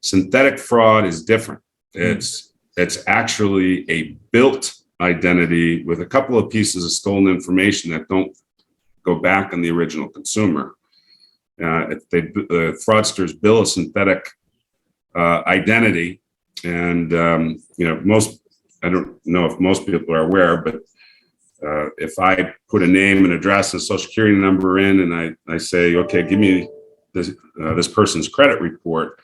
Synthetic fraud is different. It's actually a built identity with a couple of pieces of stolen information that don't go back on the original consumer. The fraudsters bill a synthetic identity, and I don't know if most people are aware, but if I put a name and address and social security number in, and I say, okay, give me this person's credit report.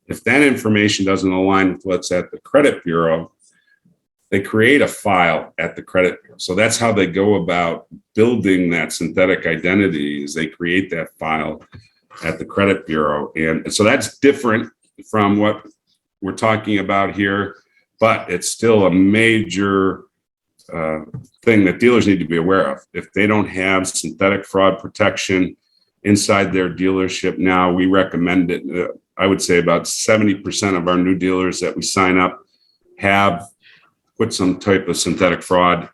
If that information doesn't align with what's at the credit bureau, they create a file at the credit bureau. So that's how they go about building that synthetic identity, is they create that file at the credit bureau. And so that's different from what we're talking about here, but it's still a major thing that dealers need to be aware of. If they don't have synthetic fraud protection inside their dealership now, we recommend it. I would say about 70% of our new dealers that we sign up have put some type of synthetic fraud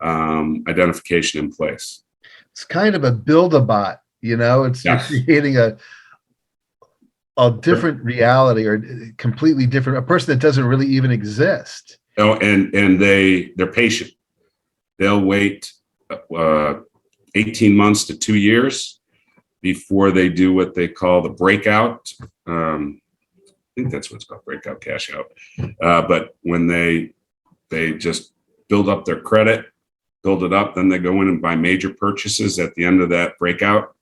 identification in place. It's kind of a build-a-bot, it's Yes. creating a different reality, or completely different, a person that doesn't really even exist. Oh, and they're patient. They'll wait 18 months to 2 years before they do what they call the breakout. I think that's what it's called, breakout cash out. But when they just build up their credit, build it up, then they go in and buy major purchases at the end of that breakout,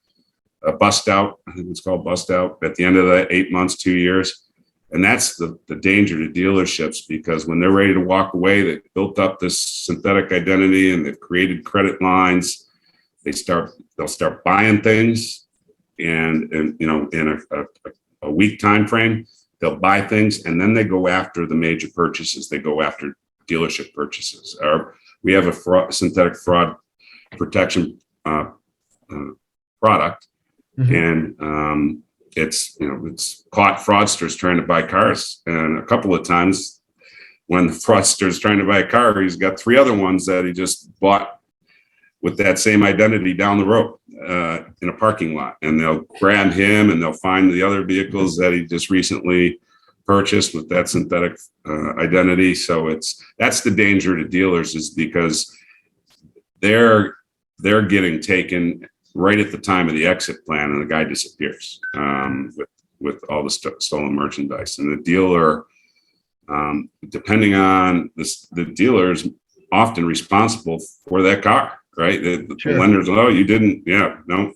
bust out. I think it's called bust out at the end of that 8 months, 2 years. And that's the danger to dealerships, because when they're ready to walk away, they've built up this synthetic identity and they've created credit lines. They'll start buying things, and in a week time frame, they'll buy things, and then they go after the major purchases. They go after dealership purchases. We have a synthetic fraud protection product, and it's caught fraudsters trying to buy cars. And a couple of times when the fraudster's trying to buy a car, he's got 3 other ones that he just bought with that same identity down the road in a parking lot. And they'll grab him and they'll find the other vehicles that he just recently purchased with that synthetic identity. So that's the danger to dealers, is because they're getting taken right at the time of the exit plan, and the guy disappears with all the stolen merchandise. And the dealer, depending on the dealer, is often responsible for that car, right? The lenders, oh, you didn't, no,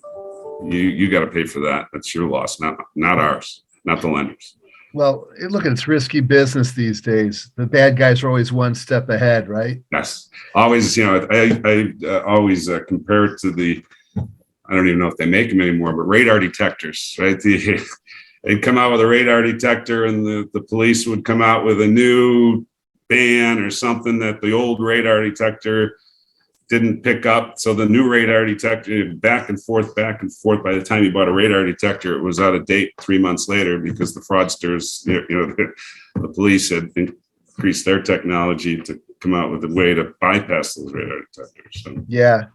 you got to pay for that. That's your loss, not ours, not the lenders. Well, look, it's risky business these days. The bad guys are always one step ahead, right? Yes, always. I always compare it to I don't even know if they make them anymore, but radar detectors, right? They'd come out with a radar detector, and the police would come out with a new band or something that the old radar detector didn't pick up. So the new radar detector, back and forth. By the time you bought a radar detector, it was out of date 3 months later, because the fraudsters, the police had increased their technology to come out with a way to bypass those radar detectors. So. Yeah.